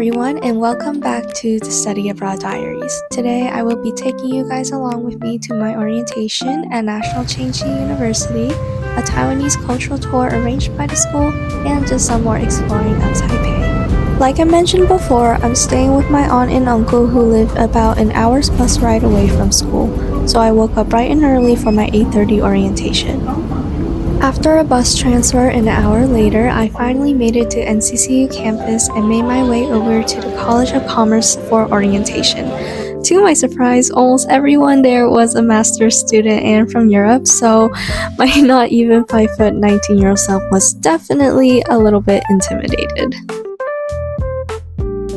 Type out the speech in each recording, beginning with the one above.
everyone, and welcome back to the Study Abroad Diaries. Today, I will be taking you guys along with me to my orientation at National Chengchi University, a Taiwanese cultural tour arranged by the school, and just some more exploring of Taipei. Like I mentioned before, I'm staying with my aunt and uncle who live about an hour's bus ride away from school, so I woke up bright and early for my 8:30 orientation. After a bus transfer an hour later, I finally made it to NCCU campus and made my way over to the College of Commerce for orientation. To my surprise, almost everyone there was a master's student and from Europe, so my not even 5'19" year-old self was definitely a little bit intimidated.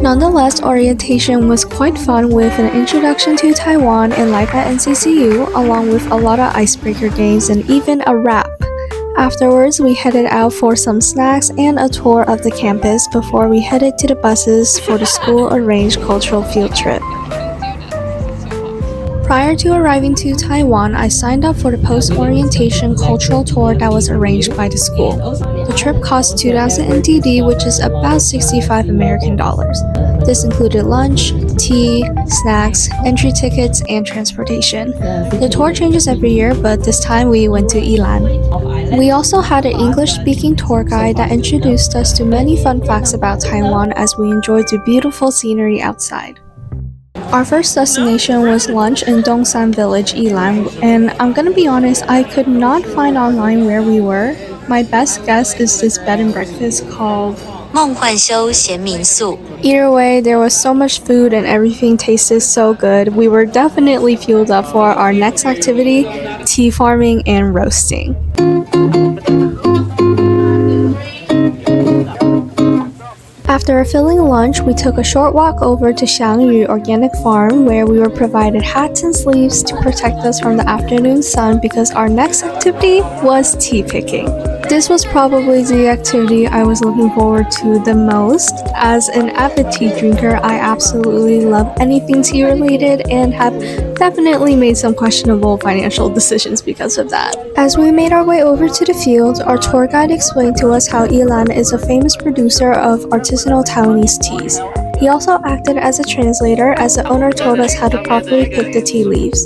Nonetheless, orientation was quite fun with an introduction to Taiwan and life at NCCU, along with a lot of icebreaker games and even a rap. Afterwards, we headed out for some snacks and a tour of the campus before we headed to the buses for the school-arranged cultural field trip. Prior to arriving to Taiwan, I signed up for the post-orientation cultural tour that was arranged by the school. The trip cost 2,000 NTD, which is about 65 American dollars. This included lunch, tea, snacks, entry tickets, and transportation. The tour changes every year, but this time we went to Ilan. We also had an English-speaking tour guide that introduced us to many fun facts about Taiwan as we enjoyed the beautiful scenery outside. Our first destination was lunch in Dongsan Village, Ilan, and I'm gonna be honest, I could not find online where we were. My best guess is this bed and breakfast called 梦幻休闲民宿. Either way, there was so much food and everything tasted so good. We were definitely fueled up for our next activity, tea farming and roasting. After a filling lunch, we took a short walk over to Xiangyu Organic Farm where we were provided hats and sleeves to protect us from the afternoon sun because our next activity was tea picking. This was probably the activity I was looking forward to the most. As an avid tea drinker, I absolutely love anything tea related and have definitely made some questionable financial decisions because of that. As we made our way over to the field, our tour guide explained to us how Ilan is a famous producer of artisanal Taiwanese teas. He also acted as a translator as the owner told us how to properly pick the tea leaves.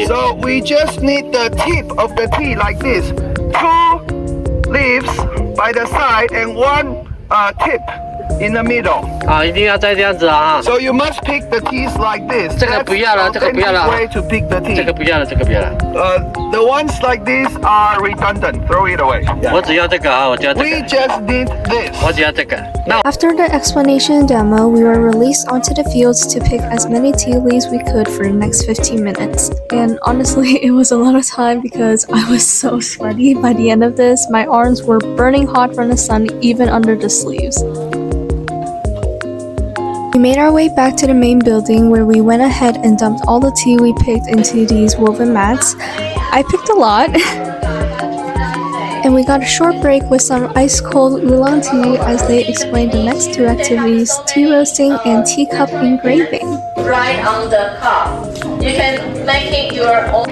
So we just need the tip of the tea like this. 2 leaves by the side and 1 tip in the middle. 一定要再这样子啊 So you must pick the teas like this. 这个不要了 That's the authentic way to pick the tea. 这个不要了 The ones like this are redundant. Throw it away. 我只要这个啊 We just need this. 我只要这个 After the explanation and demo, we were released onto the fields to pick as many tea leaves we could for the next 15 minutes. And honestly, it was a lot of time because I was so sweaty by the end of this. My arms were burning hot from the sun even under the sleeves. We made our way back to the main building where we went ahead and dumped all the tea we picked into these woven mats. I picked a lot. And we got a short break with some ice-cold oolong tea as they explained the next 2 activities, tea roasting and teacup engraving. Right on the cup. You can make it your own.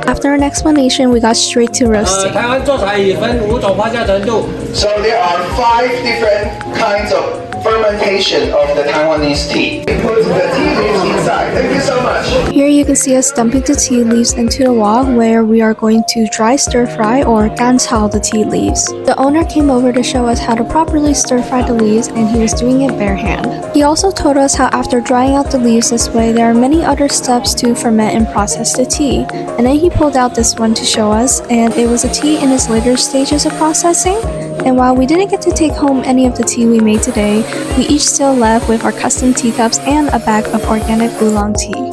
After an explanation, we got straight to roasting. 台湾做茶也分5种发酵程度 So there are 5 different kinds of fermentation of the Taiwanese tea. We put the tea leaves inside. Thank you so much. Here you can see us dumping the tea leaves into the wok where we are going to dry stir fry or gancao the tea leaves. The owner came over to show us how to properly stir fry the leaves and he was doing it bare hand. He also told us how after drying out the leaves this way there are many other steps to ferment and process the tea. And then he pulled out this one to show us and it was a tea in its later stages of processing. And while we didn't get to take home any of the tea we made today, we each still left with our custom teacups and a bag of organic oolong tea.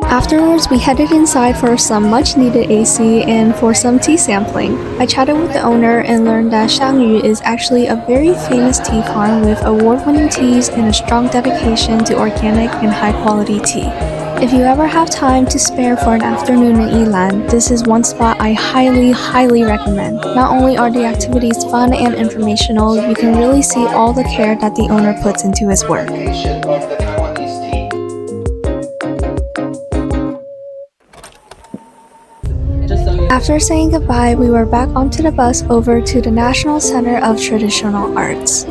Afterwards, we headed inside for some much-needed AC and for some tea sampling. I chatted with the owner and learned that Xiangyu is actually a very famous tea farm with award-winning teas and a strong dedication to organic and high-quality tea. If you ever have time to spare for an afternoon in Ilan, this is one spot I highly recommend. Not only are the activities fun and informational, you can really see all the care that the owner puts into his work. After saying goodbye, we were back onto the bus over to the National Center of Traditional Arts.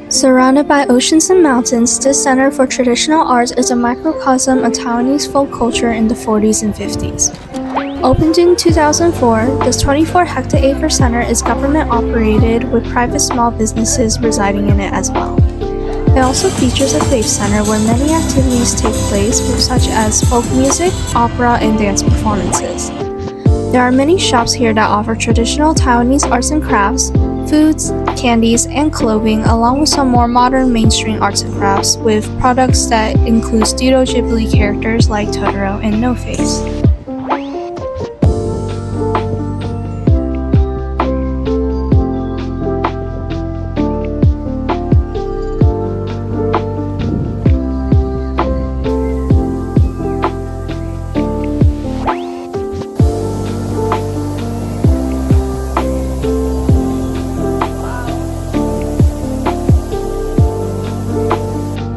Surrounded by oceans and mountains, this Center for Traditional Arts is a microcosm of Taiwanese folk culture in the 40s and 50s. Opened in 2004, this 24-hectare center is government-operated with private small businesses residing in it as well. It also features a faith center where many activities take place, such as folk music, opera, and dance performances. There are many shops here that offer traditional Taiwanese arts and crafts, foods, candies, and clothing, along with some more modern mainstream arts and crafts with products that include Studio Ghibli characters like Totoro and No Face.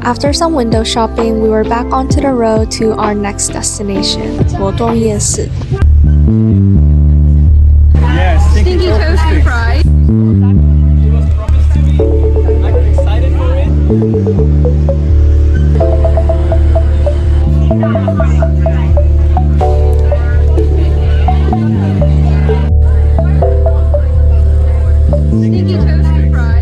After some window shopping, we were back onto the road to our next destination, 罗东夜市. Yes, stinky toasty fries. I'm excited for it. Stinky toasty fries.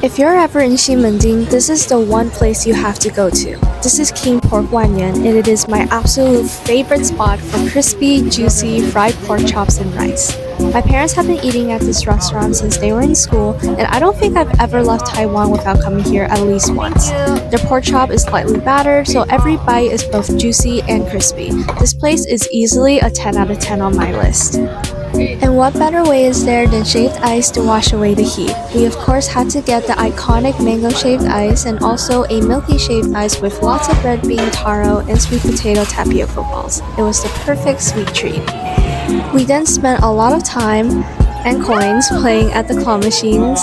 If you're ever in Ximending, this is the one place you have to go to. This is King Pork Wanyan, and it is my absolute favorite spot for crispy, juicy, fried pork chops and rice. My parents have been eating at this restaurant since they were in school, and I don't think I've ever left Taiwan without coming here at least once. Their pork chop is slightly battered, so every bite is both juicy and crispy. This place is easily a 10 out of 10 on my list. And what better way is there than shaved ice to wash away the heat? We of course had to get the iconic mango shaved ice and also a milky shaved ice with lots of red bean taro and sweet potato tapioca balls. It was the perfect sweet treat. We then spent a lot of time and coins playing at the claw machines.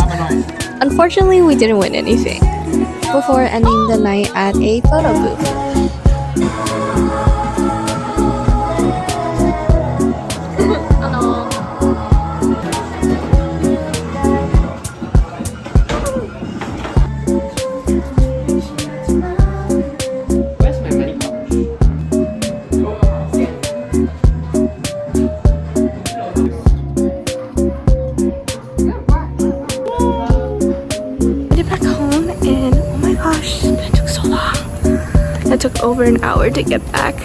Unfortunately, we didn't win anything. Before ending the night at a photo booth. It took over an hour to get back.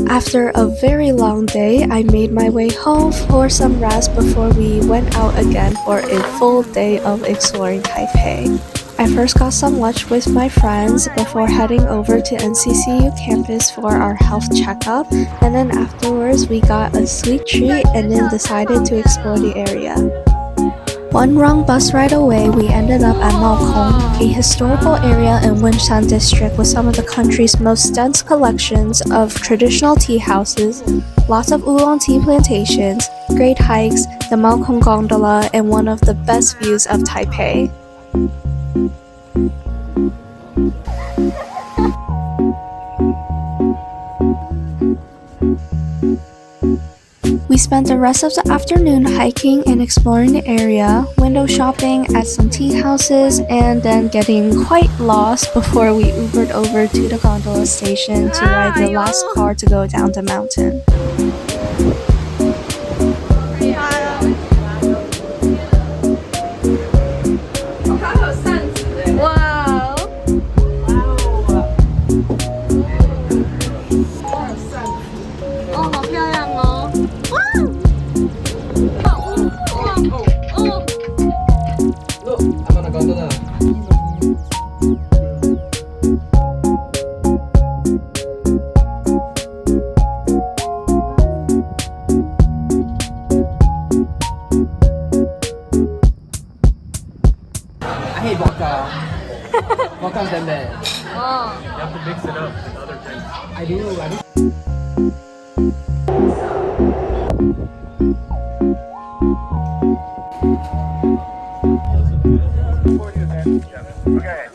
After a very long day, I made my way home for some rest before we went out again for a full day of exploring Taipei. I first got some lunch with my friends before heading over to nccu campus for our health checkup, and then afterwards we got a sweet treat and then decided to explore the area. One wrong bus ride away, we ended up at Maokong, a historical area in Winshan district with some of the country's most dense collections of traditional tea houses, lots of oolong tea plantations, great hikes, the Maokong gondola, and one of the best views of Taipei. We spent the rest of the afternoon hiking and exploring the area, window shopping at some tea houses, and then getting quite lost before we Ubered over to the gondola station to ride the last car to go down the mountain. I do. Okay.